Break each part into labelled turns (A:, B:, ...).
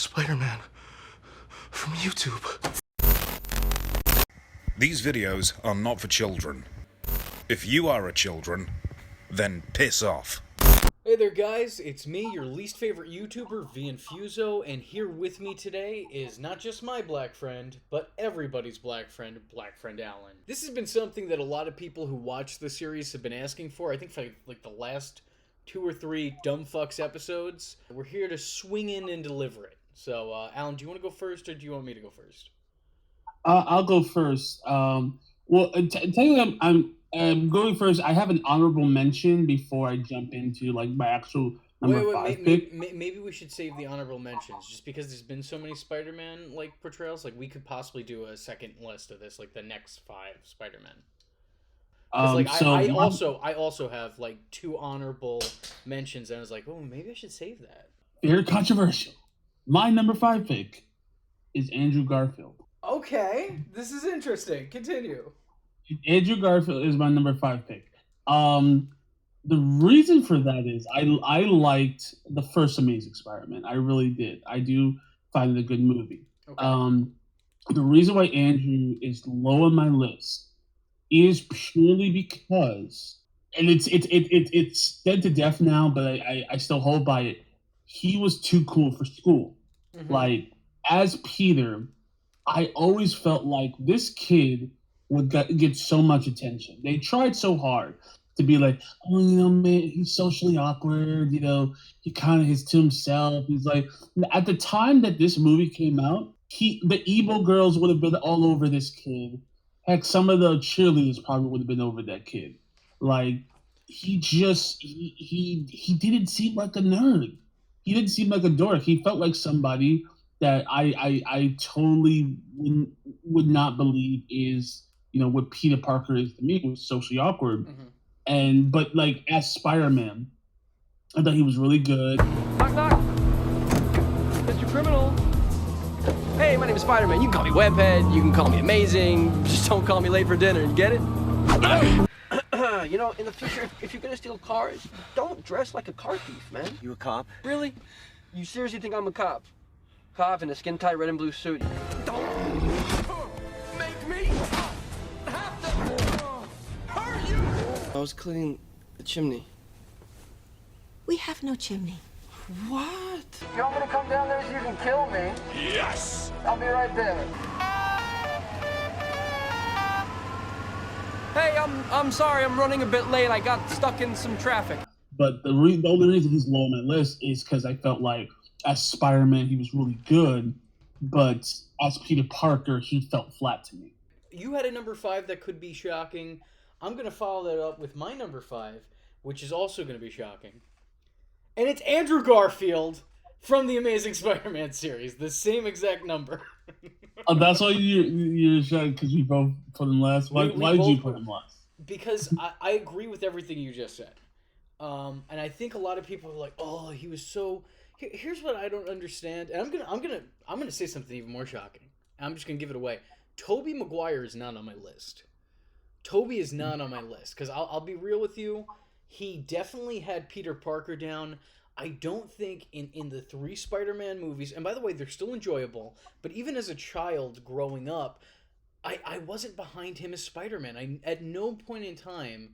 A: Spider-Man from YouTube.
B: These videos are not for children. If you are a children, then piss off.
C: Hey there guys, it's me, your least favorite YouTuber, Infuso, and here with me today is not just my black friend, but everybody's black friend Alan. This has been something that a lot of people who watch the series have been asking for, I think for like the last 2 or 3 Dumb Fucks episodes. We're here to swing in and deliver it. So, Alan, do you want to go first, or do you want me to go first?
D: I'll go first. Technically, I'm going first. I have an honorable mention before I jump into like my actual number 5 pick.
C: Maybe we should save the honorable mentions, just because there's been so many Spider-Man like portrayals. Like we could possibly do a second list of this, like the next 5 Spider-Man. I also have like 2 honorable mentions, and I was like, oh, maybe I should save that.
D: Very controversial. My number 5 pick is Andrew Garfield.
C: Okay, this is interesting. Continue.
D: Andrew Garfield is my number 5 pick. The reason for that is I liked the first Amazing Spider-Man. I really did. I do find it a good movie. Okay. The reason why Andrew is low on my list is purely because, and it's dead to death now, but I still hold by it. He was too cool for school. Mm-hmm. Like, as Peter, I always felt like this kid would get so much attention. They tried so hard to be like, oh, man, he's socially awkward. He kind of is to himself. He's like, at the time that this movie came out, the emo girls would have been all over this kid. Heck, some of the cheerleaders probably would have been over that kid. Like, he didn't seem like a nerd. He didn't seem like a dork. He felt like somebody that I totally would not believe is, what Peter Parker is to me, was socially awkward. Mm-hmm. But like as Spider-Man, I thought he was really good.
E: Knock, knock. Mr. Criminal. Hey, my name is Spider-Man. You can call me Webhead. You can call me Amazing. Just don't call me late for dinner. You get it? In the future, if you're gonna steal cars, don't dress like a car thief, man.
F: You a cop?
E: Really? You seriously think I'm a cop? Cop in a skin-tight red and blue suit. Don't make me have to hurt you! I was cleaning the chimney.
G: We have no chimney.
E: What? You want me to come down there so you can kill me?
F: Yes!
E: I'll be right there. Hey, I'm sorry, I'm running a bit late. I got stuck in some traffic.
D: But the only reason he's low on my list is because I felt like as Spider-Man he was really good, but as Peter Parker he felt flat to me.
C: You had a number 5 that could be shocking. I'm going to follow that up with my number 5, which is also going to be shocking. And it's Andrew Garfield from the Amazing Spider-Man series. The same exact number.
D: That's why you're shocked, because we both put him last. Why did you put him last? Because
C: I agree with everything you just said. And I think a lot of people are like, oh, he was so... Here's what I don't understand. And I'm gonna say something even more shocking. I'm just going to give it away. Tobey Maguire is not on my list. Tobey is not on my list. Because I'll be real with you. He definitely had Peter Parker down. I don't think in the 3 Spider-Man movies, and by the way, they're still enjoyable, but even as a child growing up, I wasn't behind him as Spider-Man. At no point in time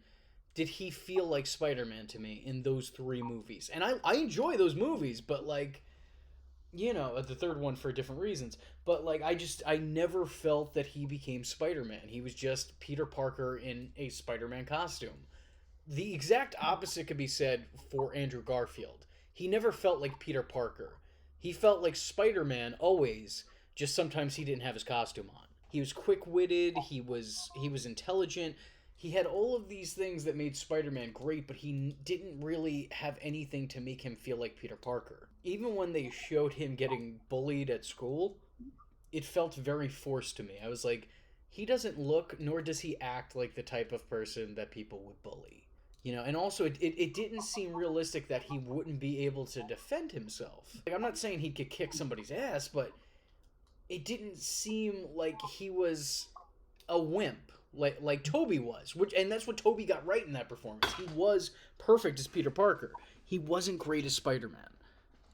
C: did he feel like Spider-Man to me in those 3 movies. And I enjoy those movies, but like, the 3rd one for different reasons. But like, I never felt that he became Spider-Man. He was just Peter Parker in a Spider-Man costume. The exact opposite could be said for Andrew Garfield. He never felt like Peter Parker. He felt like Spider-Man always, just sometimes he didn't have his costume on. He was quick-witted, he was intelligent. He had all of these things that made Spider-Man great, but he didn't really have anything to make him feel like Peter Parker. Even when they showed him getting bullied at school, it felt very forced to me. I was like, he doesn't look, nor does he act like the type of person that people would bully. And also it didn't seem realistic that he wouldn't be able to defend himself. Like, I'm not saying he could kick somebody's ass, but it didn't seem like he was a wimp like Tobey was. And that's what Tobey got right in that performance. He was perfect as Peter Parker. He wasn't great as Spider-Man.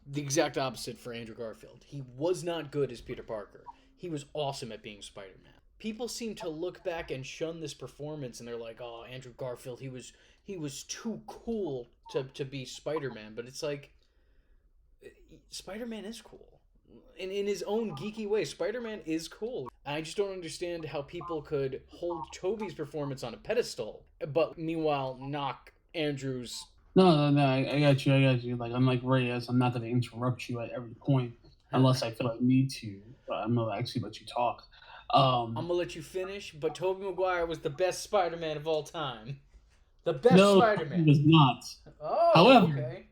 C: The exact opposite for Andrew Garfield. He was not good as Peter Parker. He was awesome at being Spider-Man. People seem to look back and shun this performance, and they're like, "Oh, Andrew Garfield, he was too cool to be Spider-Man." But it's like, Spider-Man is cool. In his own geeky way, Spider-Man is cool. I just don't understand how people could hold Tobey's performance on a pedestal, but meanwhile knock Andrew's.
D: No, I got you. Like, I'm like Reyes, I'm not going to interrupt you at every point unless I feel I need to, but I'm going to actually let you talk.
C: I'm going to let you finish, but Tobey Maguire was the best Spider-Man of all time. The best Spider-Man.
D: He was not.
C: Oh,
D: however,
C: okay.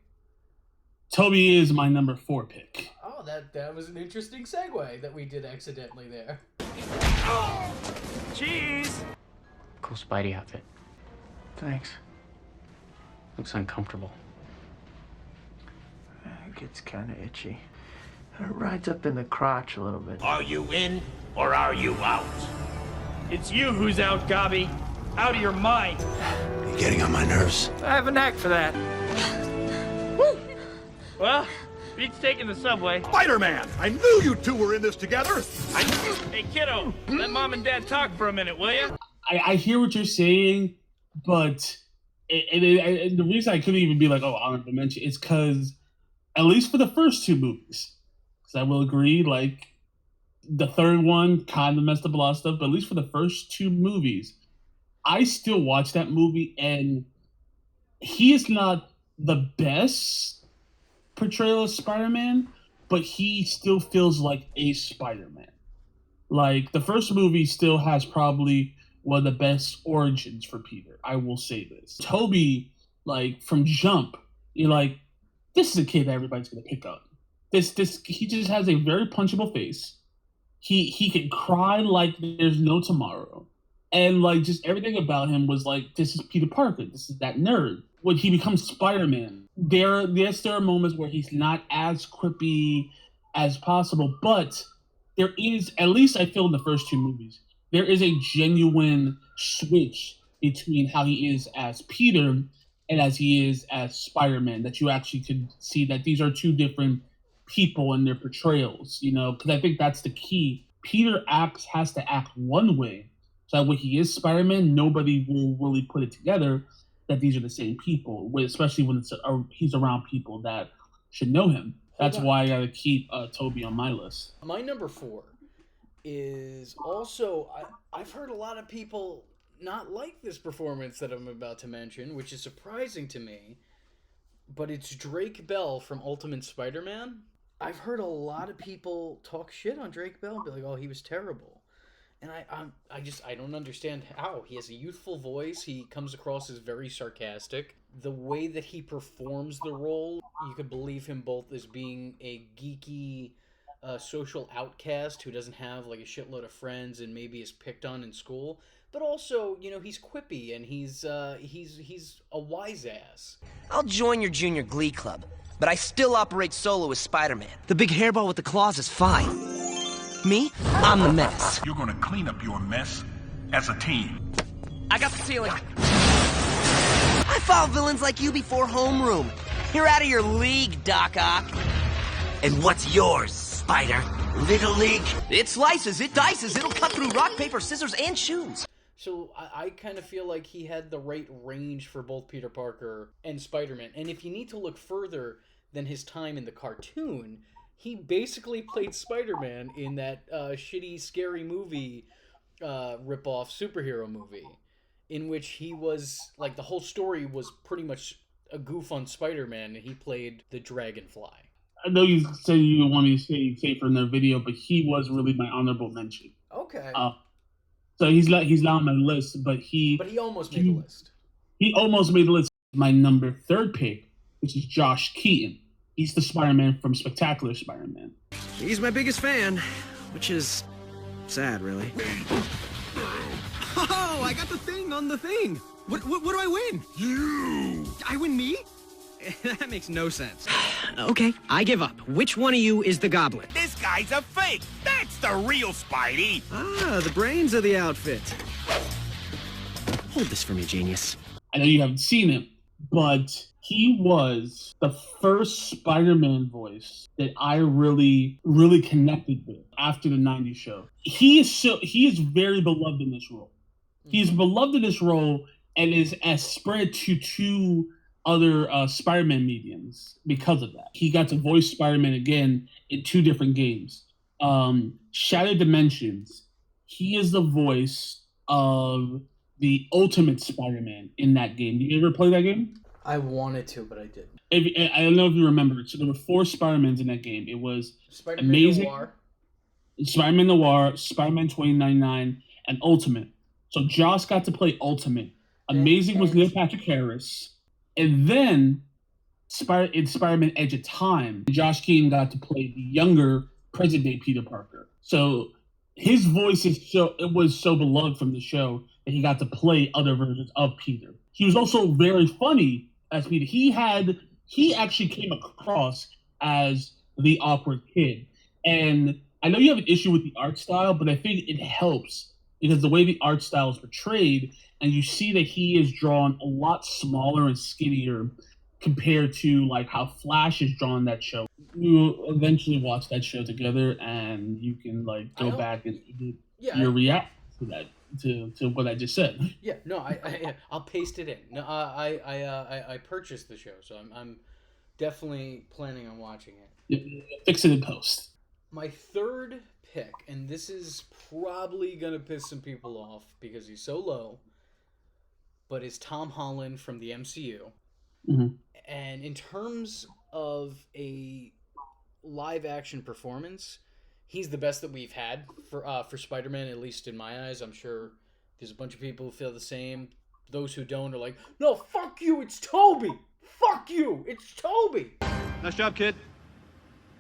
D: Tobey is my number 4 pick.
C: Oh, that was an interesting segue that we did accidentally there.
F: Cheese! Cool Spidey outfit. Thanks. Looks uncomfortable.
H: It gets kind of itchy. It rides up in the crotch a little bit.
I: Are you in or are you out?
F: It's you who's out, Gobby. Out of your mind.
I: You're getting on my nerves.
F: I have a knack for that. Well, beats taking the subway.
I: Spider-Man! I knew you two were in this together!
F: Hey, kiddo, let Mom and Dad talk for a minute, will ya?
D: I hear what you're saying, but the reason I couldn't even be like, oh, honorable mention, is because, at least for the first 2 movies, because I will agree, like, the third one kind of messed up a lot of stuff, but at least for the first 2 movies, I still watch that movie, and he is not the best portrayal of Spider-Man, but he still feels like a Spider-Man. Like, the first movie still has probably one of the best origins for Peter. I will say this. Tobey, like, from jump, you're like, this is a kid that everybody's gonna pick up. He just has a very punchable face. He can cry like there's no tomorrow. And, like, just everything about him was like, this is Peter Parker. This is that nerd. When he becomes Spider-Man, there are moments where he's not as quippy as possible, but there is, at least I feel in the first 2 movies, there is a genuine switch between how he is as Peter and as he is as Spider-Man, that you actually could see that these are 2 different people in their portrayals, you know, because I think that's the key. Peter has to act one way, so that when he is Spider-Man, nobody will really put it together that these are the same people, especially when he's around people that should know him. That's why I gotta keep Tobey on my list.
C: My number 4 is also, I've heard a lot of people not like this performance that I'm about to mention, which is surprising to me, but it's Drake Bell from Ultimate Spider-Man. I've heard a lot of people talk shit on Drake Bell and be like, oh, he was terrible. And I don't understand how. He has a youthful voice. He comes across as very sarcastic. The way that he performs the role, you could believe him both as being a geeky social outcast who doesn't have like a shitload of friends and maybe is picked on in school, but also, you know, he's quippy and he's a wise ass.
E: I'll join your junior glee club, but I still operate solo as Spider-Man. The big hairball with the claws is fine. Me? I'm the menace.
I: You're gonna clean up your mess as a team.
E: I got the ceiling. I fought villains like you before homeroom. You're out of your league, Doc Ock.
I: And what's yours, Spider? Little League?
E: It slices, it dices, it'll cut through rock, paper, scissors, and shoes.
C: So I kind of feel like he had the right range for both Peter Parker and Spider-Man. And if you need to look further than his time in the cartoon, he basically played Spider-Man in that shitty, scary movie, rip-off superhero movie, in which he was, like, the whole story was pretty much a goof on Spider-Man, and he played the Dragonfly.
D: I know you said you want me to say for another video, but he was really my honorable mention.
C: Okay.
D: So he's not on my list, but he
C: almost made the list.
D: He almost made the list. My number 3rd pick, which is Josh Keaton. He's the Spider-Man from Spectacular Spider-Man.
J: He's my biggest fan, which is sad, really. Oh, I got the thing on the thing. What do I win?
I: You!
J: I win me? That makes no sense. Okay, I give up. Which one of you is the Goblin?
I: This guy's a fake! That's the real Spidey!
J: Ah, the brains of the outfit. Hold this for me, genius.
D: I know you haven't seen him, but he was the first Spider-Man voice that I really, really connected with after the '90s show. He is very beloved in this role. He's beloved in this role and is as spread to two other Spider-Man mediums because of that. He got to voice Spider-Man again in 2 different games. Shattered Dimensions, he is the voice of the Ultimate Spider-Man in that game. Did you ever play that game?
C: I wanted to, but I didn't.
D: I don't know if you remember. So there were 4 Spider-Mans in that game. It was
C: Spider-Man
D: Amazing,
C: Noir,
D: Spider-Man Noir, Spider-Man 2099, and Ultimate. So Josh got to play Ultimate. Amazing was Neil Patrick Harris. And then in Spider-Man Edge of Time, Josh Keaton got to play the younger present-day Peter Parker. So his voice was so beloved from the show that he got to play other versions of Peter. He was also very funny as Peter. He actually came across as the awkward kid. And I know you have an issue with the art style, but I think it helps because the way the art style is portrayed, and you see that he is drawn a lot smaller and skinnier compared to like how Flash is drawn in that show. We'll eventually watch that show together, and you can like go back and your react to that to what I just said.
C: Yeah, no, I'll paste it in. No, I purchased the show, so I'm definitely planning on watching it.
D: Fix it in post.
C: My third pick, and this is probably gonna piss some people off because he's so low, but is Tom Holland from the MCU.
D: Mm-hmm.
C: And in terms of a live action performance, he's the best that we've had for Spider-Man, at least in my eyes. I'm sure there's a bunch of people who feel the same. Those who don't are like, no, fuck you, it's Tobey! Fuck you, it's Tobey!
F: Nice job, kid.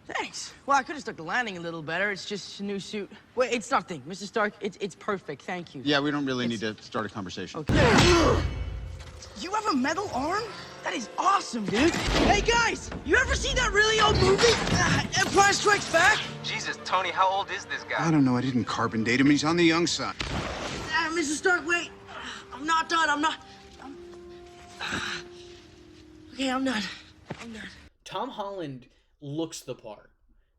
E: Thanks. Well, I could have stuck the landing a little better. It's just a new suit. Wait, it's nothing. Mr. Stark, it's perfect. Thank you.
K: Yeah, we don't really need to start a conversation.
E: Okay. You have a metal arm? That is awesome, dude. Hey, guys, you ever seen that really old movie? Empire Strikes Back?
L: Jesus, Tony, how old is this guy?
K: I don't know. I didn't carbon date him. He's on the young side.
E: Mr. Stark, wait. I'm not done. Okay, I'm done.
C: Tom Holland looks the part.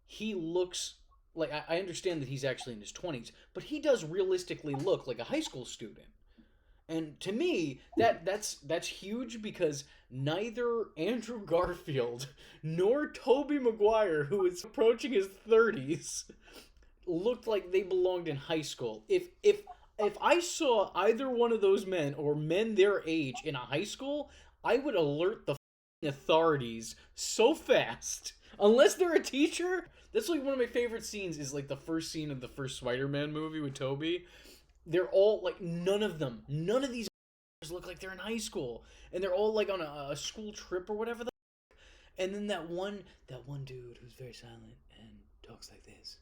C: He looks like, I understand that he's actually in his 20s, but he does realistically look like a high school student. And to me, that's huge because neither Andrew Garfield nor Tobey Maguire, who is approaching his 30s, looked like they belonged in high school. If I saw either one of those men or men their age in a high school, I would alert the authorities so fast. Unless they're a teacher. That's like one of my favorite scenes is like the first scene of the first Spider-Man movie with Tobey. They're all like, none of these look like they're in high school, and they're all like on a school trip or whatever. And then that one dude who's very silent and talks like this.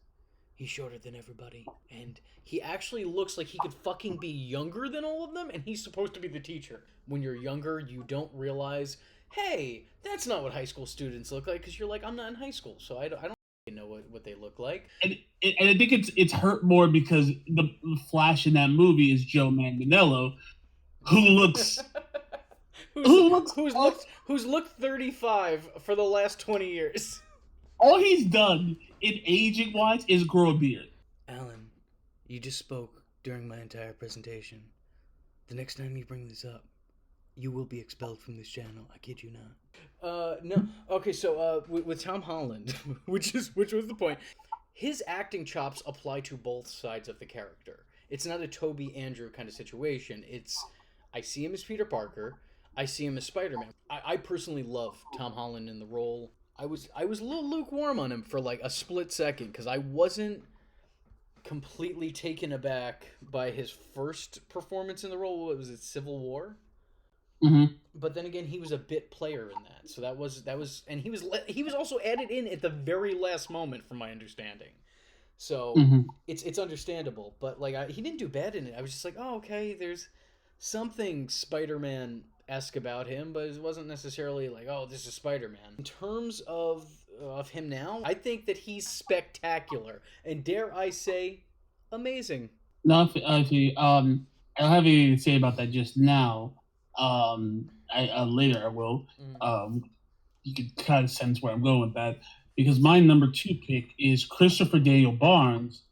C: He's shorter than everybody, and he actually looks like he could fucking be younger than all of them, and he's supposed to be the teacher. When you're younger, you don't realize, hey, that's not what high school students look like, because you're like, I'm not in high school, so I don't know what they look like.
D: And I think it's hurt more because the Flash in that movie is Joe Manganiello, who looks
C: who's looked 35 for the last 20 years.
D: All he's done in aging wise is grow a beard.
C: Alan, you just spoke during my entire presentation. The next time you bring this up, you will be expelled from this channel. I kid you not. No. Okay, so with Tom Holland, which was the point, his acting chops apply to both sides of the character. It's not a Tobey Andrew kind of situation. It's, I see him as Peter Parker. I see him as Spider-Man. I personally love Tom Holland in the role. I was a little lukewarm on him for like a split second because I wasn't completely taken aback by his first performance in the role. What was it, Civil War?
D: Mm-hmm.
C: But then again, he was a bit player in that, so that was, and he was also added in at the very last moment, from my understanding. So it's understandable, but like he didn't do bad in it. I was just like, oh, okay, there's something Spider-Man-esque about him, but it wasn't necessarily like, oh, this is Spider-Man. In terms of him now, I think that he's spectacular, and dare I say, amazing.
D: No, I don't have anything to say about that just now. Later I will. You can kind of sense where I'm going with that, because my number 2 pick is Christopher Daniel Barnes,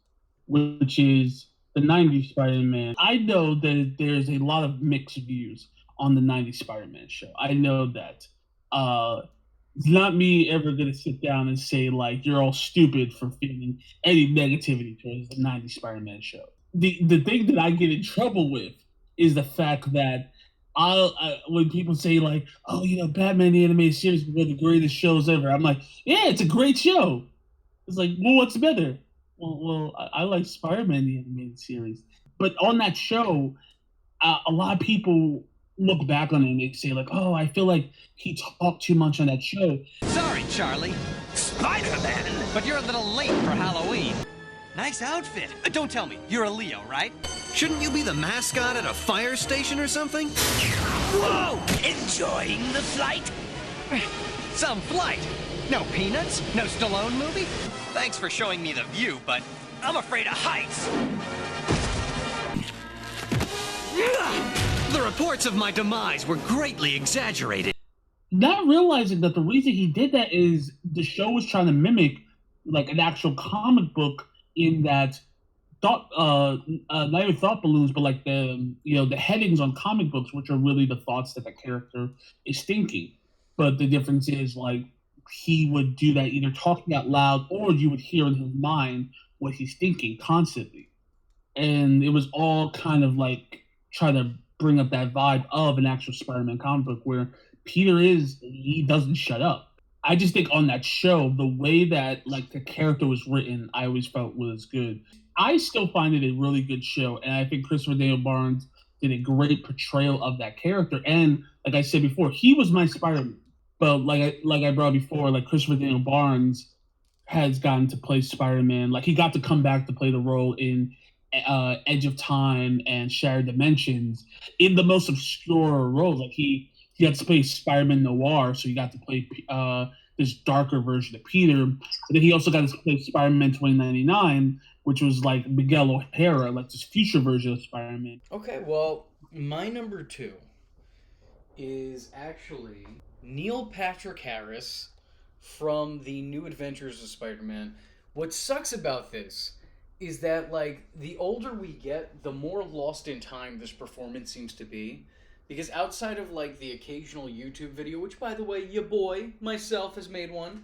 D: which is the 90s Spider-Man. I know that there's a lot of mixed views on the 90s Spider-Man show. I know that. It's not me ever going to sit down and say, like, you're all stupid for feeling any negativity towards the 90s Spider-Man show. The thing that I get in trouble with is the fact that when people say, like, oh, Batman the Animated Series is one of the greatest shows ever, I'm like, yeah, it's a great show. It's like, well, what's better? Well, I like Spider-Man the Animated Series. But on that show, a lot of people look back on it and they say, like, oh, I feel like he talked too much on that show.
J: Sorry, Charlie. Spider-Man! But you're a little late for Halloween. Nice outfit. Don't tell me, you're a Leo, right? Shouldn't you be the mascot at a fire station or something? Whoa! Enjoying the flight? Some flight. No Peanuts? No Stallone movie? Thanks for showing me the view, but I'm afraid of heights. The reports of my demise were greatly exaggerated.
D: Not realizing that the reason he did that is the show was trying to mimic, like, an actual comic book, in that not even thought balloons, but like the headings on comic books, which are really the thoughts that the character is thinking. But the difference is, like, he would do that either talking out loud, or you would hear in his mind what he's thinking constantly. And it was all kind of like trying to bring up that vibe of an actual Spider-Man comic book, where Peter he doesn't shut up. I just think on that show, the way that, like, the character was written, I always felt was good. I still find it a really good show, and I think Christopher Daniel Barnes did a great portrayal of that character. And like I said before, he was my Spider-Man. But like I brought before, like, Christopher Daniel Barnes has gotten to play Spider-Man. Like, he got to come back to play the role in Edge of Time and Shattered Dimensions in the most obscure roles. Like, he got to play Spider-Man Noir, so he got to play this darker version of Peter. But then he also got to play Spider-Man 2099, which was like Miguel O'Hara, like this future version of Spider-Man.
C: Okay, well, my number 2 is actually Neil Patrick Harris from the New Adventures of Spider-Man. What sucks about this is that, like, the older we get, the more lost in time this performance seems to be. Because outside of, like, the occasional YouTube video, which, by the way, your boy, myself, has made one,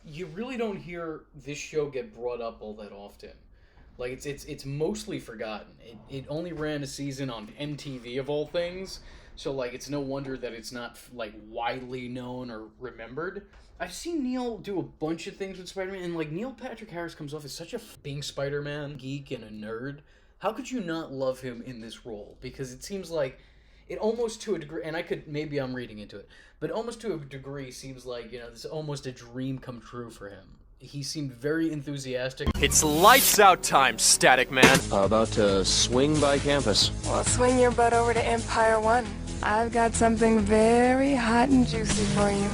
C: you really don't hear this show get brought up all that often. Like, it's mostly forgotten. It only ran a season on MTV, of all things, so, like, it's no wonder that it's not, like, widely known or remembered. I've seen Neil do a bunch of things with Spider-Man, and, like, Neil Patrick Harris comes off as such a being Spider-Man geek and a nerd. How could you not love him in this role? Because it seems like it almost, to a degree, and maybe I'm reading into it, but almost to a degree seems like, this is almost a dream come true for him. He seemed very enthusiastic.
M: It's lights out time, Static Man.
N: How about to swing by campus?
O: Well, swing your butt over to Empire 1. I've got something very hot and juicy for you.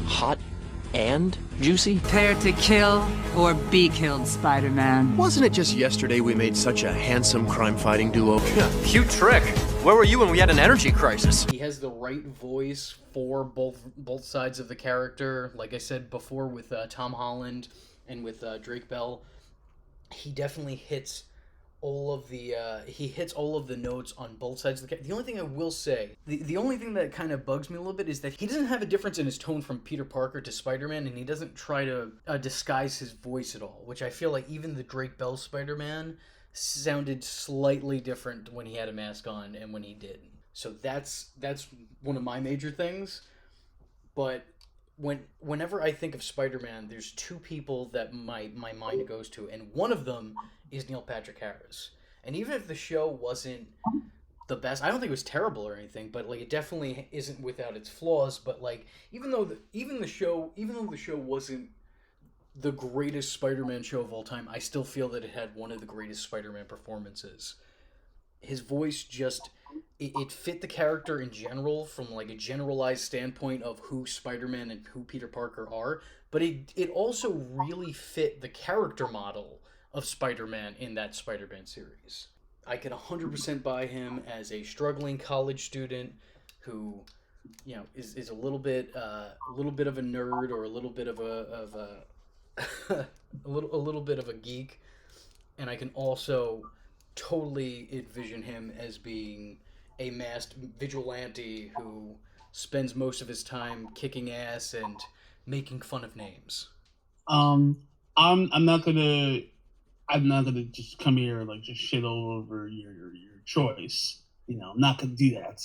N: Hot and juicy?
P: Prepare to kill or be killed, Spider-Man.
M: Wasn't it just yesterday we made such a handsome crime-fighting duo? Cute trick. Where were you when we had an energy crisis?
C: He has the right voice for both sides of the character. Like I said before, with Tom Holland and with Drake Bell, he definitely hits all of the notes on both sides of the character. The only thing I will say, the only thing that kind of bugs me a little bit is that he doesn't have a difference in his tone from Peter Parker to Spider-Man, and he doesn't try to disguise his voice at all, which I feel like even the Drake Bell Spider-Man sounded slightly different when he had a mask on and when he didn't. So that's one of my major things. But whenever I think of Spider-Man, there's two people that my mind goes to, and one of them is Neil Patrick Harris. And even if the show wasn't the best, I don't think it was terrible or anything, but like it definitely isn't without its flaws. But like even though the show wasn't the greatest Spider-Man show of all time, I still feel that it had one of the greatest Spider-Man performances. His voice just it fit the character in general from like a generalized standpoint of who Spider-Man and who Peter Parker are, but it also really fit the character model of Spider-Man in that Spider-Man series. I can 100% buy him as a struggling college student who, you know, is a little bit of a nerd, or a little bit of a a little bit of a geek, and I can also totally envision him as being a masked vigilante who spends most of his time kicking ass and making fun of names.
D: I'm not gonna just come here like just shit all over your choice. You know, I'm not gonna do that.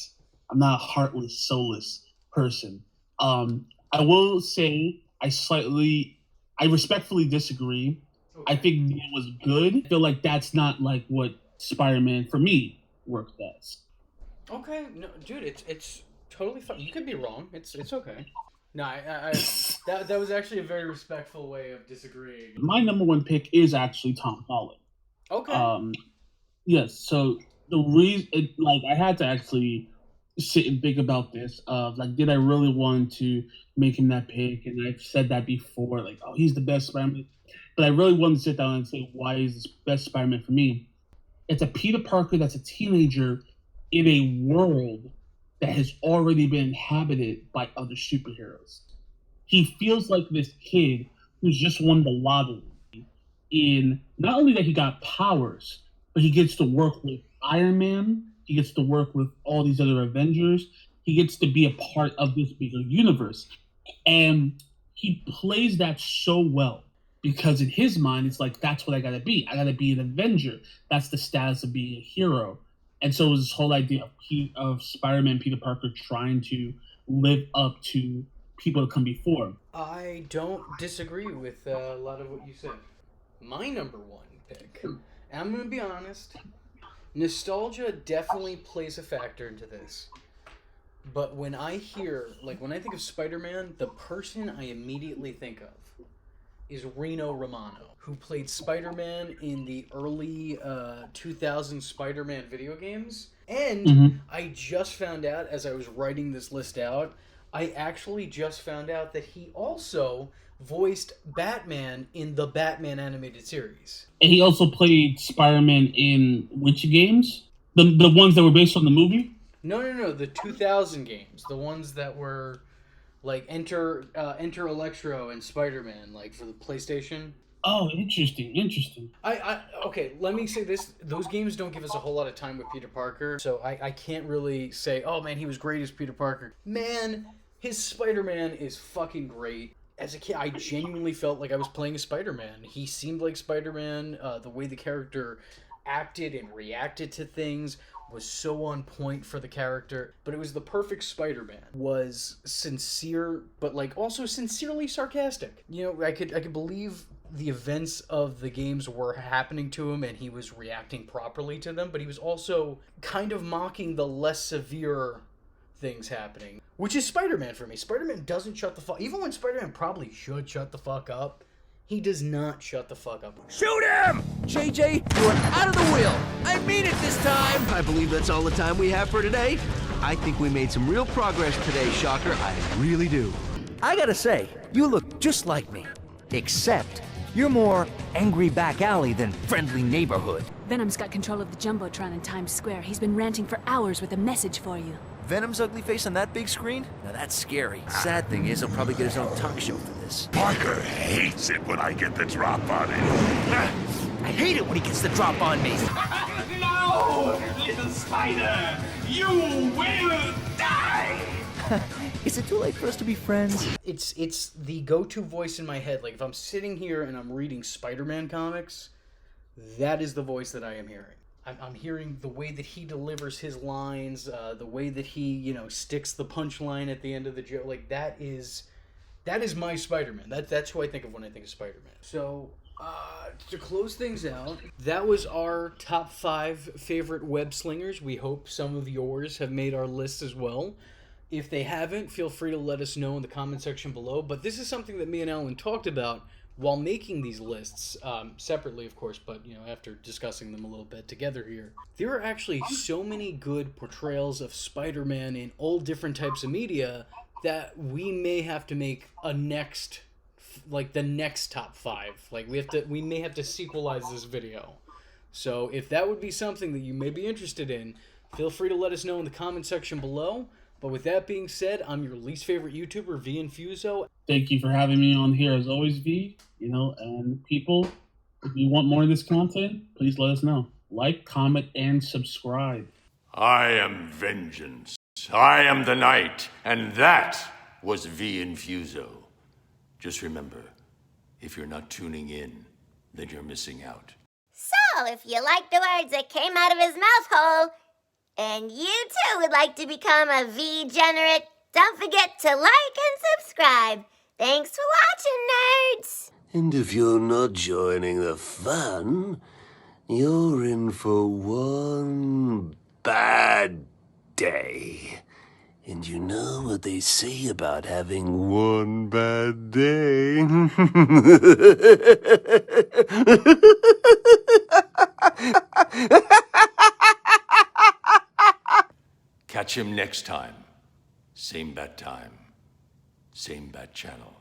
D: I'm not a heartless, soulless person. I will say I respectfully disagree. Okay. I think it was good. I feel like that's not like what Spider-Man for me worked as.
C: Okay, no, dude, it's totally fine. You could be wrong. It's okay. No, that was actually a very respectful way of disagreeing.
D: My number one pick is actually Tom Holland.
C: Okay.
D: Yes. So the reason, I had to actually sit and think about this. Did I really want to make him that pick? And I've said that before. Like, oh, he's the best Spider-Man. But I really wanted to sit down and say, why is this best Spider-Man for me? It's a Peter Parker that's a teenager in a world that has already been inhabited by other superheroes. He feels like this kid who's just won the lottery. In not only that he got powers, but he gets to work with Iron Man. He gets to work with all these other Avengers. He gets to be a part of this bigger universe. And he plays that so well because in his mind, it's like, that's what I gotta be. I gotta be an Avenger. That's the status of being a hero. And so it was this whole idea of Spider-Man, Peter Parker trying to live up to people that come before him.
C: I don't disagree with a lot of what you said. My number one pick, and I'm going to be honest, nostalgia definitely plays a factor into this. But when I think of Spider-Man, the person I immediately think of is Reno Romano, who played Spider-Man in the early 2000 Spider-Man video games. And I just found out, as I was writing this list out, I actually just found out that he also voiced Batman in the Batman animated series.
D: And he also played Spider-Man in which games? The ones that were based on the movie?
C: No, the 2000 games. The ones that were like Enter Electro and Spider-Man, like for the PlayStation.
D: Oh, interesting.
C: Okay, let me say this. Those games don't give us a whole lot of time with Peter Parker, so I can't really say, oh man, he was great as Peter Parker. Man, his Spider-Man is fucking great. As a kid, I genuinely felt like I was playing a Spider-Man. He seemed like Spider-Man. The way the character acted and reacted to things was so on point for the character. But it was the perfect Spider-Man. Was sincere, but like also sincerely sarcastic. You know, I could believe the events of the games were happening to him and he was reacting properly to them, but he was also kind of mocking the less severe things happening, which is Spider-Man for me. Spider-Man doesn't shut the fuck... Even when Spider-Man probably should shut the fuck up, he does not shut the fuck up.
J: Shoot him! JJ, you're out of the wheel. I mean it this time. I believe that's all the time we have for today. I think we made some real progress today, Shocker. I really do.
I: I gotta say, you look just like me. Except, you're more angry back alley than friendly neighborhood.
Q: Venom's got control of the Jumbotron in Times Square. He's been ranting for hours with a message for you.
M: Venom's ugly face on that big screen? Now that's scary. Sad thing is, he'll probably get his own talk show for this.
R: Parker hates it when I get the drop on him.
I: I hate it when he gets the drop on me.
F: No, little spider! You will die!
I: Is it too late for us to be friends?
C: It's the go-to voice in my head. Like, if I'm sitting here and I'm reading Spider-Man comics, that is the voice that I am hearing. I'm hearing the way that he delivers his lines, the way that he, sticks the punchline at the end of the joke. Like, that is my Spider-Man. That's who I think of when I think of Spider-Man. So, to close things out, that was our top 5 favorite web slingers. We hope some of yours have made our list as well. If they haven't, feel free to let us know in the comment section below. But this is something that me and Alan talked about while making these lists, separately, of course, but, after discussing them a little bit together here. There are actually so many good portrayals of Spider-Man in all different types of media that we may have to make the next top 5. Like, we may have to sequelize this video. So if that would be something that you may be interested in, feel free to let us know in the comment section below. But with that being said, I'm your least favorite YouTuber, V Infuso.
D: Thank you for having me on here as always, V. And people, if you want more of this content, please let us know. Like, comment, and subscribe.
R: I am vengeance. I am the night, and that was V Infuso. Just remember, if you're not tuning in, then you're missing out.
S: So, if you like the words that came out of his mouth hole, and you too would like to become a V-generate, don't forget to like and subscribe. Thanks for watching, nerds!
T: And if you're not joining the fun, you're in for one bad day. And you know what they say about having one bad day?
R: Catch him next time. Same bat time. Same bat channel.